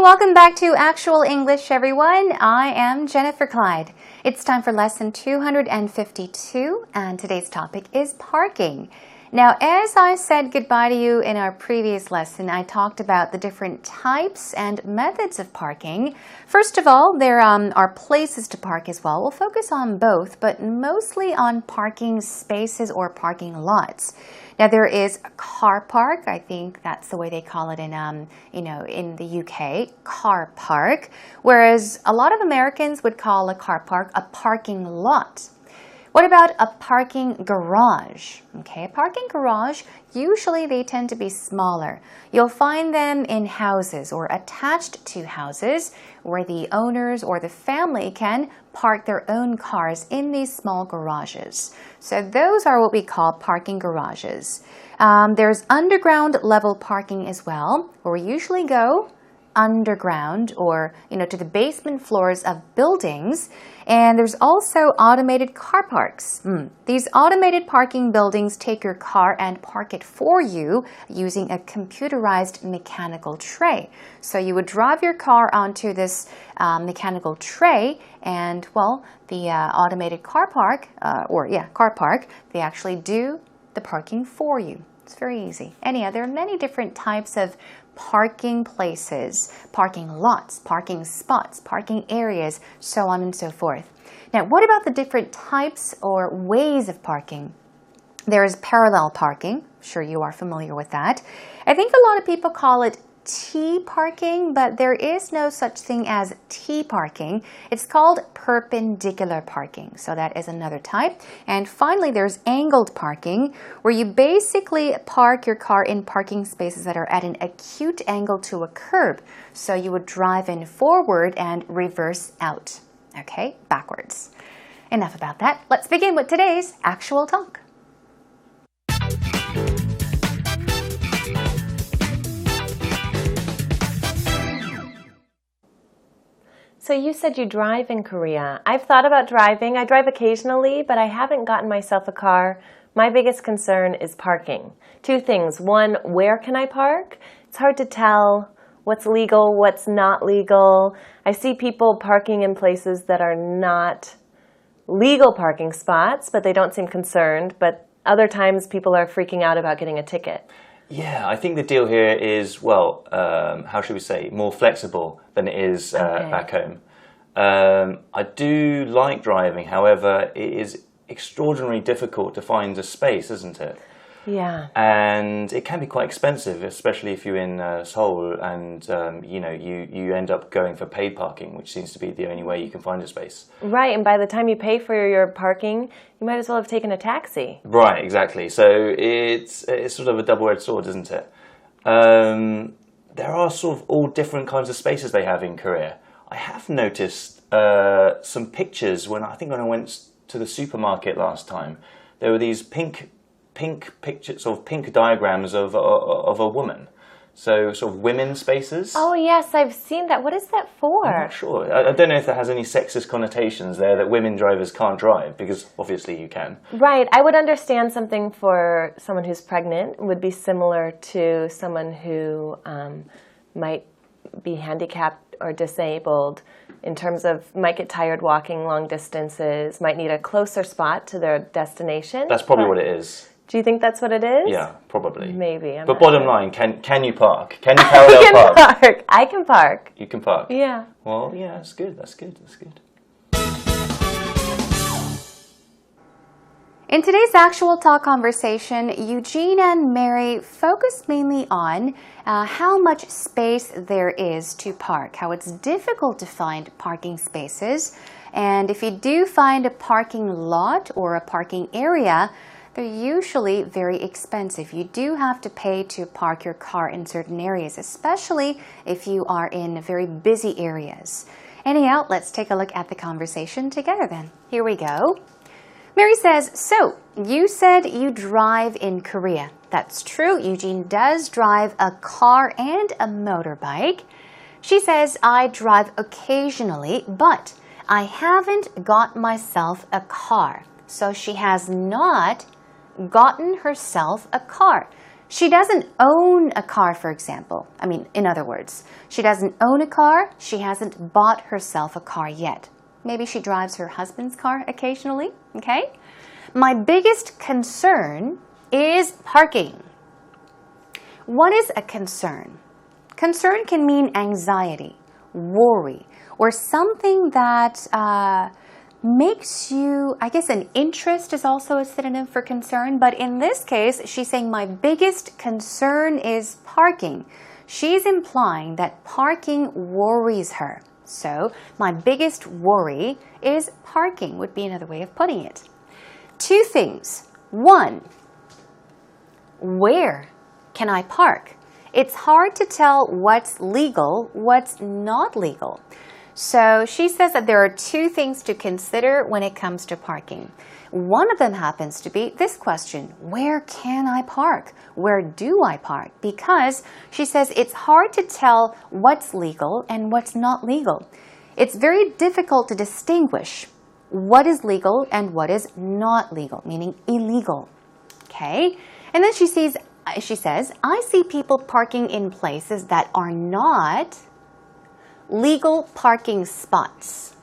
welcome back to Actual English, everyone. I am Jennifer Clyde. It's time for lesson 252, and today's topic is parking. Now, as I said goodbye to you in our previous lesson, I talked about the different types and methods of parking. First of all, there are places to park as well. We'll focus on both, but mostly on parking spaces or parking lots. Now, there is a car park. I think that's the way they call it in the UK, car park. Whereas a lot of Americans would call a car park a parking lot. What about a parking garage? Okay, a parking garage, usually they tend to be smaller. You'll find them in houses or attached to houses where the owners or the family can park their own cars in these small garages. So those are what we call parking garages. There's underground level parking as well, where we usually go underground or to the basement floors of buildings. And there's also automated car parks. These automated parking buildings take your car and park it for you using a computerized mechanical tray. So you would drive your car onto this mechanical tray, and the automated car park, they actually do the parking for you. It's very easy. Anyhow, there are many different types of parking places, parking lots, parking spots, parking areas, so on and so forth. Now, what about the different types or ways of parking? There is parallel parking. I'm sure you are familiar with that. I think a lot of people call it T parking, but there is no such thing as T parking. It's called perpendicular parking. So that is another type. And finally, there's angled parking, where you basically park your car in parking spaces that are at an acute angle to a curb. So you would drive in forward and reverse out. Okay, backwards. Enough about that. Let's begin with today's actual talk. So you said you drive in Korea. I've thought about driving. I drive occasionally, but I haven't gotten myself a car. My biggest concern is parking. Two things. One, where can I park? It's hard to tell what's legal, what's not legal. I see people parking in places that are not legal parking spots, but they don't seem concerned. But other times people are freaking out about getting a ticket. Yeah, I think the deal here is, how should we say, more flexible than it is back home. I do like driving, however, it is extraordinarily difficult to find a space, isn't it? Yeah. And it can be quite expensive, especially if you're in Seoul and, you end up going for paid parking, which seems to be the only way you can find a space. Right, and by the time you pay for your parking, you might as well have taken a taxi. Right, exactly. So it's sort of a double-edged sword, isn't it? There are sort of all different kinds of spaces they have in Korea. I have noticed some pictures when I went to the supermarket last time. There were these pink pictures, sort of pink diagrams of a woman. So sort of women's spaces. Oh yes, I've seen that. What is that for? I'm not sure. I don't know if that has any sexist connotations there, that women drivers can't drive, because obviously you can. Right. I would understand something for someone who's pregnant would be similar to someone who might be handicapped or disabled in terms of might get tired walking long distances, might need a closer spot to their destination. That's probably what it is. Do you think that's what it is? Yeah, probably. Maybe. But bottom line, can you park? Can you parallel park? I can park. You can park? Yeah. Well, yeah, that's good. That's good. In today's actual talk conversation, Eugene and Mary focus mainly on how much space there is to park, how it's difficult to find parking spaces, and if you do find a parking lot or a parking area, they're usually very expensive. You do have to pay to park your car in certain areas, especially if you are in very busy areas. Anyhow, let's take a look at the conversation together then. Here we go. Mary says, so you said you drive in Korea. That's true. Eugene does drive a car and a motorbike. She says, I drive occasionally, but I haven't got myself a car. So she has not gotten herself a car. She doesn't own a car, for example. In other words, she doesn't own a car. She hasn't bought herself a car yet. Maybe she drives her husband's car occasionally, okay? My biggest concern is parking. What is a concern? Concern can mean anxiety, worry, or something that makes you, I guess an interest is also a synonym for concern, but in this case, she's saying my biggest concern is parking. She's implying that parking worries her. So, my biggest worry is parking would be another way of putting it. Two things. One, where can I park? It's hard to tell what's legal, what's not legal. So she says that there are two things to consider when it comes to parking. One of them happens to be this question, where can I park? Where do I park? Because she says it's hard to tell what's legal and what's not legal. It's very difficult to distinguish what is legal and what is not legal, meaning illegal. Okay? And then she says, I see people parking in places that are not legal parking spots.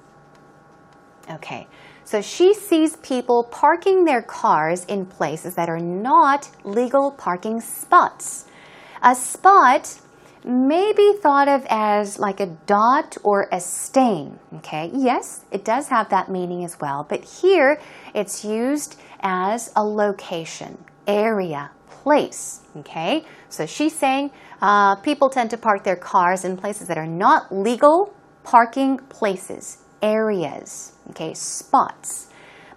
Okay, so she sees people parking their cars in places that are not legal parking spots. A spot may be thought of as like a dot or a stain. Okay, yes, it does have that meaning as well, but here it's used as a location, area, place. Okay, so she's saying people tend to park their cars in places that are not legal parking places, areas, okay, spots.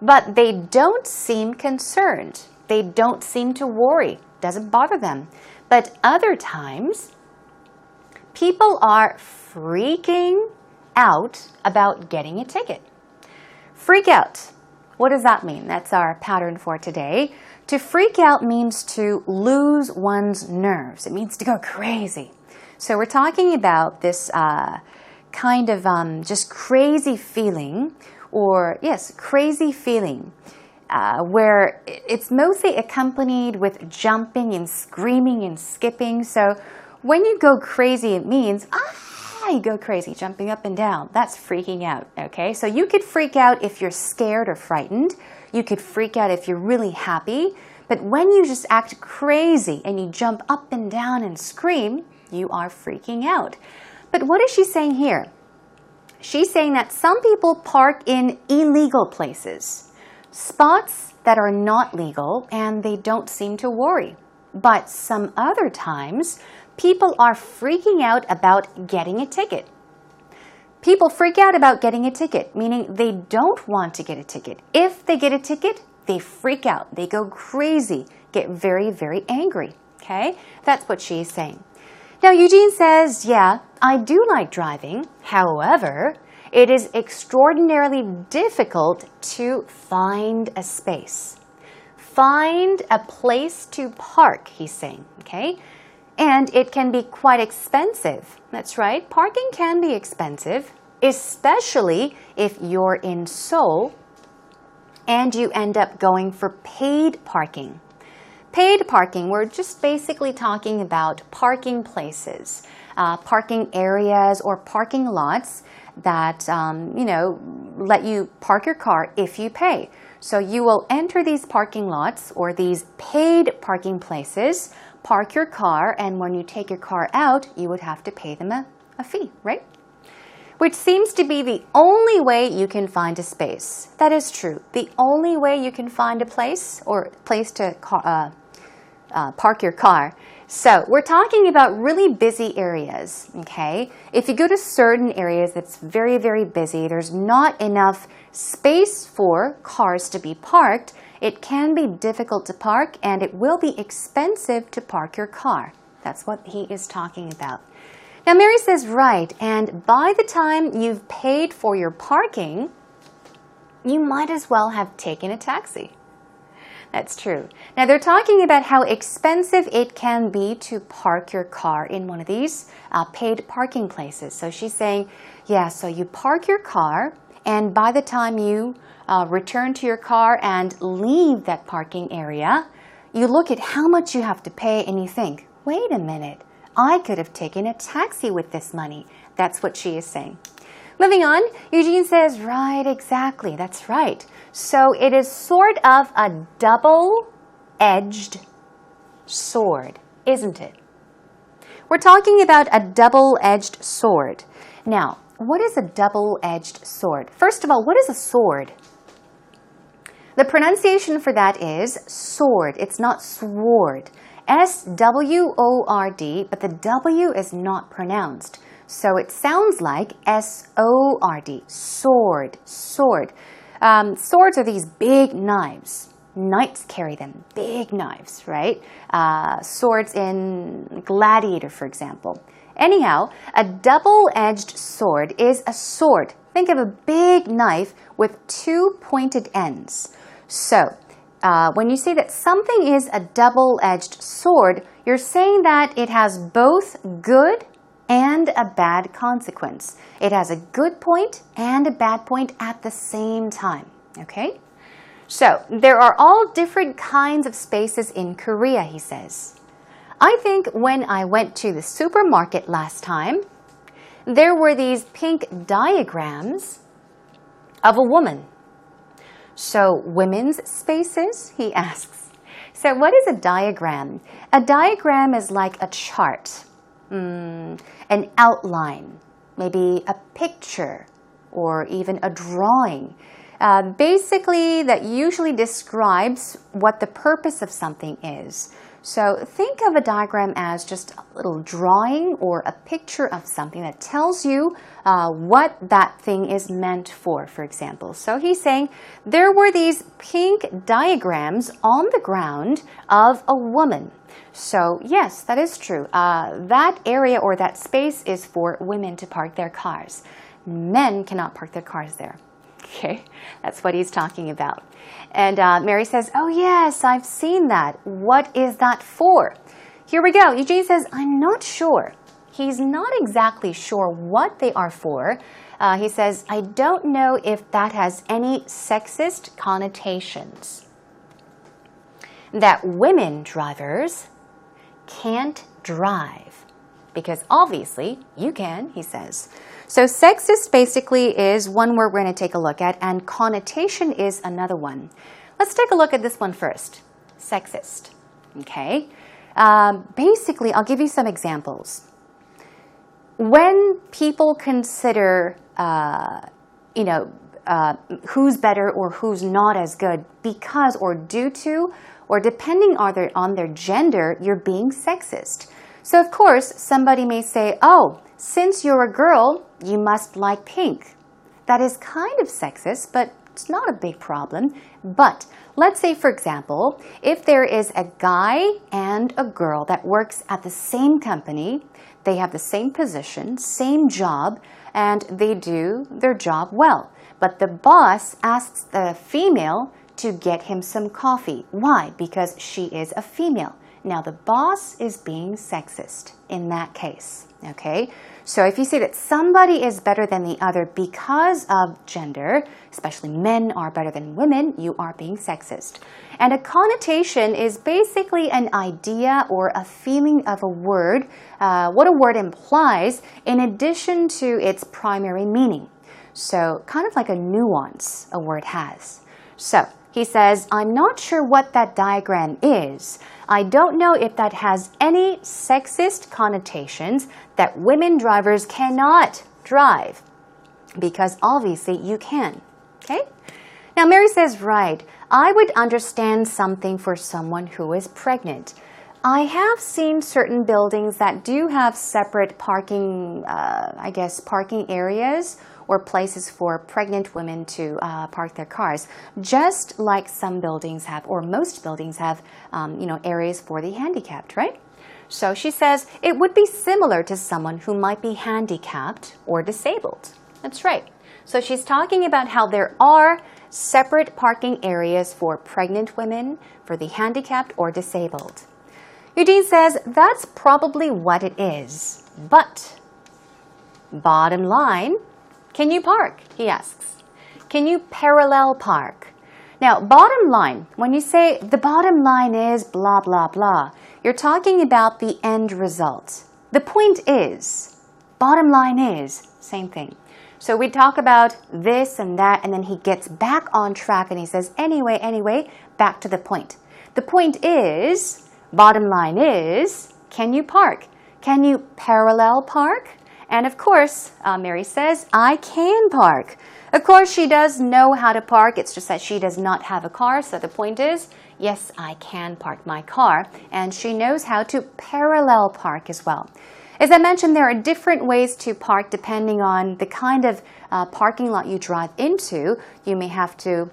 But they don't seem concerned. They don't seem to worry. Doesn't bother them. But other times, people are freaking out about getting a ticket. Freak out. What does that mean? That's our pattern for today. To freak out means to lose one's nerves. It means to go crazy. So we're talking about this kind of just crazy feeling, or yes, crazy feeling, where it's mostly accompanied with jumping and screaming and skipping. So when you go crazy, it means, you go crazy, jumping up and down. That's freaking out, okay? So you could freak out if you're scared or frightened. You could freak out if you're really happy. But when you just act crazy and you jump up and down and scream, you are freaking out. But what is she saying here? She's saying that some people park in illegal places, spots that are not legal, and they don't seem to worry. But some other times, people are freaking out about getting a ticket. People freak out about getting a ticket, meaning they don't want to get a ticket. If they get a ticket, they freak out. They go crazy, get very, very angry. Okay? That's what she's saying. Now, Eugene says, yeah, I do like driving. However, it is extraordinarily difficult to find a space. Find a place to park, he's saying. Okay? And it can be quite expensive. That's right. Parking can be expensive, especially if you're in Seoul and you end up going for paid parking. Paid parking, we're just basically talking about parking places, parking areas or parking lots that, let you park your car if you pay. So you will enter these parking lots or these paid parking places, park your car, and when you take your car out, you would have to pay them a fee, right? Which seems to be the only way you can find a space. That is true. The only way you can find a place or place to park your car. So we're talking about really busy areas, okay? If you go to certain areas that's very, very busy, there's not enough space for cars to be parked, it can be difficult to park and it will be expensive to park your car. That's what he is talking about. Now Mary says, right, and by the time you've paid for your parking, you might as well have taken a taxi. That's true. Now they're talking about how expensive it can be to park your car in one of these paid parking places. So she's saying, yeah, so you park your car and by the time you return to your car and leave that parking area, you look at how much you have to pay and you think, wait a minute, I could have taken a taxi with this money. That's what she is saying. Moving on, Eugene says, right, exactly, that's right. So it is sort of a double-edged sword, isn't it? We're talking about a double-edged sword. Now, what is a double-edged sword? First of all, what is a sword? The pronunciation for that is sword. It's not sword. S-W-O-R-D, but the W is not pronounced. So it sounds like S-O-R-D, sword, sword. Swords are these big knives. Knights carry them, big knives, right? Swords in Gladiator, for example. Anyhow, a double-edged sword is a sword. Think of a big knife with two pointed ends. So, when you say that something is a double-edged sword, you're saying that it has both good and a bad consequence. It has a good point and a bad point at the same time, okay? So, there are all different kinds of spaces in Korea, he says. I think when I went to the supermarket last time, there were these pink diagrams of a woman. So, women's spaces, he asks. So, what is a diagram? A diagram is like a chart, an outline, maybe a picture, or even a drawing. Basically, that usually describes what the purpose of something is. So think of a diagram as just a little drawing or a picture of something that tells you what that thing is meant for example. So he's saying there were these pink diagrams on the ground of a woman. So yes, that is true. That area or that space is for women to park their cars. Men cannot park their cars there. Okay, that's what he's talking about. And Mary says, oh yes, I've seen that. What is that for? Here we go. Eugene says, I'm not sure. He's not exactly sure what they are for. He says, I don't know if that has any sexist connotations. That women drivers can't drive. Because obviously you can, he says. So sexist basically is one word we're going to take a look at, and connotation is another one. Let's take a look at this one first. Sexist. Okay. Basically, I'll give you some examples. When people consider, who's better or who's not as good because or due to or depending on their gender, you're being sexist. So of course, somebody may say, oh, since you're a girl, you must like pink. That is kind of sexist, but it's not a big problem. But let's say, for example, if there is a guy and a girl that works at the same company, they have the same position, same job, and they do their job well. But the boss asks the female to get him some coffee. Why? Because she is a female. Now, the boss is being sexist in that case, okay? So if you say that somebody is better than the other because of gender, especially men are better than women, you are being sexist. And a connotation is basically an idea or a feeling of a word, what a word implies in addition to its primary meaning. So kind of like a nuance a word has. So he says, I'm not sure what that diagram is. I don't know if that has any sexist connotations that women drivers cannot drive, because obviously you can. Okay? Now Mary says, right, I would understand something for someone who is pregnant. I have seen certain buildings that do have separate parking, parking areas or places for pregnant women to park their cars, just like some buildings have, or most buildings have, areas for the handicapped, right? So she says it would be similar to someone who might be handicapped or disabled. That's right. So she's talking about how there are separate parking areas for pregnant women, for the handicapped or disabled. Eugene says that's probably what it is. But, bottom line, can you park? He asks. Can you parallel park? Now, bottom line, when you say the bottom line is blah, blah, blah, you're talking about the end result. The point is, bottom line is, same thing. So we talk about this and that, and then he gets back on track and he says, anyway, back to the point. The point is, bottom line is, can you park? Can you parallel park? And of course, Mary says, I can park. Of course, she does know how to park. It's just that she does not have a car. So the point is, yes, I can park my car. And she knows how to parallel park as well. As I mentioned, there are different ways to park depending on the kind of parking lot you drive into. You may have to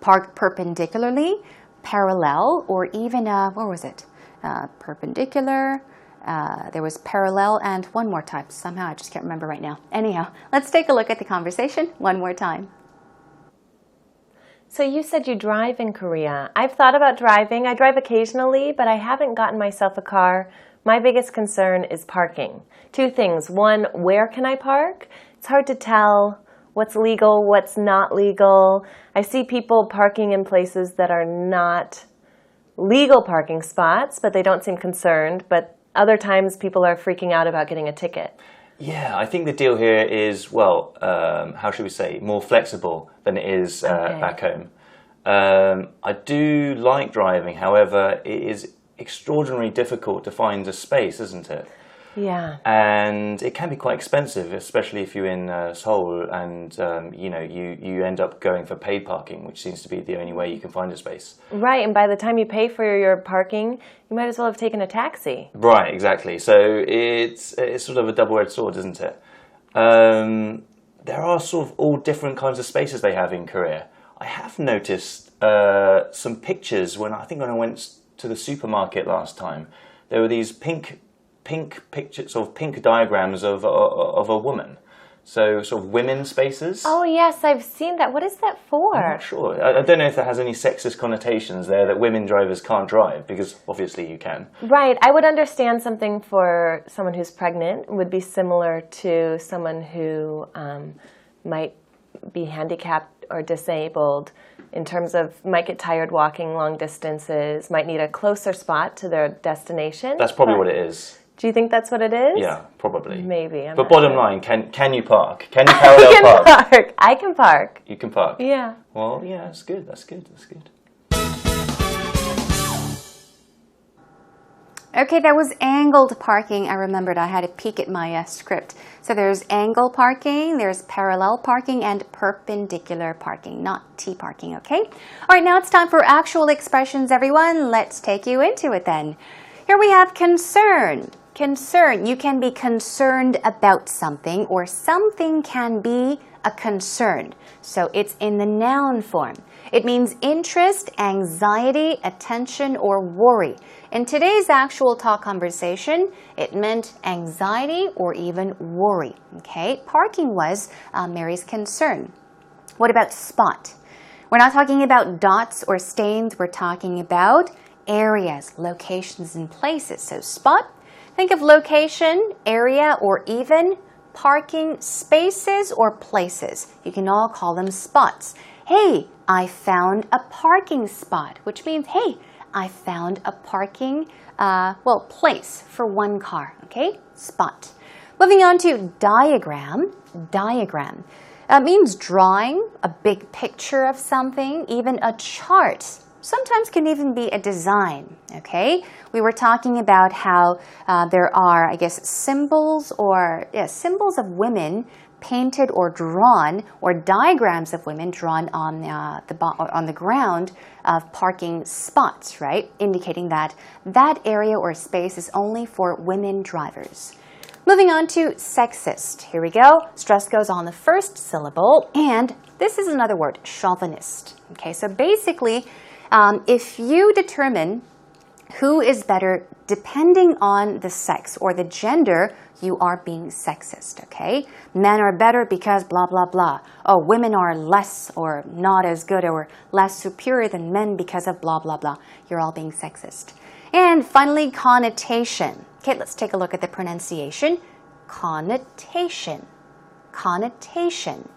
park perpendicularly, parallel, or even, what was it? Perpendicular. There was parallel and one more type. Somehow I just can't remember right now. Anyhow, let's take a look at the conversation one more time. So you said you drive in Korea. I've thought about driving. I drive occasionally, but I haven't gotten myself a car. My biggest concern is parking. Two things. One, where can I park? It's hard to tell what's legal, what's not legal. I see people parking in places that are not legal parking spots, but they don't seem concerned. But other times people are freaking out about getting a ticket. Yeah, I think the deal here is, well, how should we say, more flexible than it is back home. I do like driving, however, it is extraordinarily difficult to find a space, isn't it? Yeah. And it can be quite expensive, especially if you're in Seoul and you end up going for paid parking, which seems to be the only way you can find a space. Right, and by the time you pay for your parking, you might as well have taken a taxi. Right, exactly. So it's sort of a double-edged sword, isn't it? There are sort of all different kinds of spaces they have in Korea. I have noticed some pictures when I went to the supermarket last time. There were these pink pictures, sort of pink diagrams of a woman. So sort of women spaces. Oh yes, I've seen that. What is that for? I'm not sure. I don't know if that has any sexist connotations there, that women drivers can't drive, because obviously you can. Right. I would understand something for someone who's pregnant would be similar to someone who might be handicapped or disabled in terms of might get tired walking long distances, might need a closer spot to their destination. That's probably what it is. Do you think that's what it is? Yeah, probably. Maybe. But bottom line, can you park? Can you parallel I can park? park. I can park. You can park? Yeah. Well, yeah, that's good. That's good. Okay, that was angled parking. I remembered I had to peek at my script. So there's angle parking, there's parallel parking, and perpendicular parking, not T parking, okay? All right, now it's time for actual expressions, everyone. Let's take you into it then. Here we have concern. Concern. You can be concerned about something, or something can be a concern. So it's in the noun form. It means interest, anxiety, attention, or worry. In today's actual talk conversation, it meant anxiety or even worry. Okay, parking was Mary's concern. What about spot? We're not talking about dots or stains. We're talking about areas, locations, and places. So spot, think of location, area, or even parking spaces or places. You can all call them spots. Hey, I found a parking spot, which means, hey, I found a parking, place for one car, okay? Spot. Moving on to diagram. Diagram means drawing a big picture of something, even a chart. Sometimes can even be a design, okay? We were talking about how there are, I guess, symbols of women painted or drawn, or diagrams of women drawn on the ground of parking spots, right? Indicating that that area or space is only for women drivers. Moving on to sexist. Here we go. Stress goes on the first syllable, and this is another word, chauvinist. Okay, so basically, if you determine who is better depending on the sex or the gender, you are being sexist, okay? Men are better because blah, blah, blah. Oh, women are less or not as good or less superior than men because of blah, blah, blah. You're all being sexist. And finally, connotation. Okay, let's take a look at the pronunciation. Connotation. Connotation.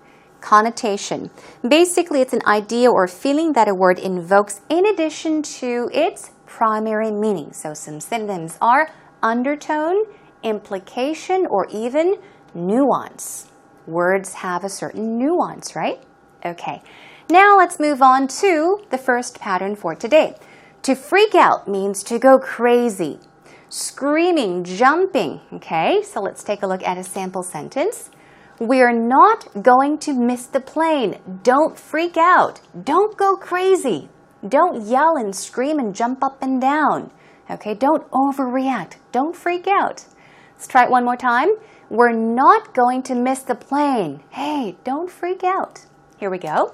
connotation. Basically, it's an idea or feeling that a word invokes in addition to its primary meaning. So some synonyms are undertone, implication, or even nuance. Words have a certain nuance, right? Okay. Now let's move on to the first pattern for today. To freak out means to go crazy. Screaming, jumping. Okay, so let's take a look at a sample sentence. We're not going to miss the plane. Don't freak out. Don't go crazy. Don't yell and scream and jump up and down. Okay, don't overreact. Don't freak out. Let's try it one more time. We're not going to miss the plane. Hey, don't freak out. Here we go.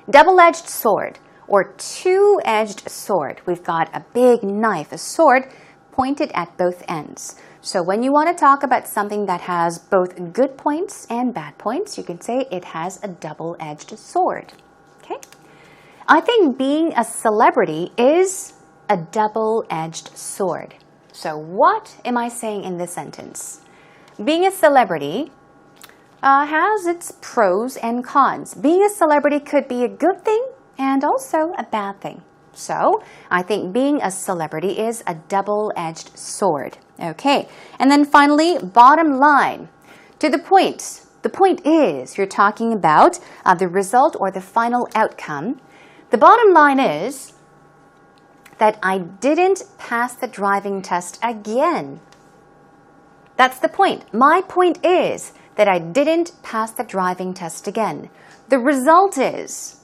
Double-edged sword or two-edged sword. We've got a big knife, a sword, pointed at both ends. So when you want to talk about something that has both good points and bad points, you can say it has a double-edged sword. Okay? I think being a celebrity is a double-edged sword. So what am I saying in this sentence? Being a celebrity has its pros and cons. Being a celebrity could be a good thing and also a bad thing. So I think being a celebrity is a double-edged sword. Okay, and then finally, bottom line. To the point. The point is you're talking about the result or the final outcome. The bottom line is that I didn't pass the driving test again. That's the point. My point is that I didn't pass the driving test again. The result is,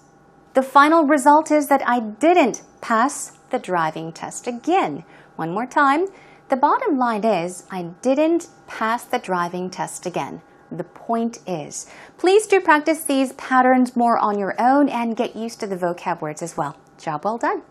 the final result is that I didn't pass the driving test again. One more time. The bottom line is I didn't pass the driving test again. The point is. Please do practice these patterns more on your own and get used to the vocab words as well. Job well done.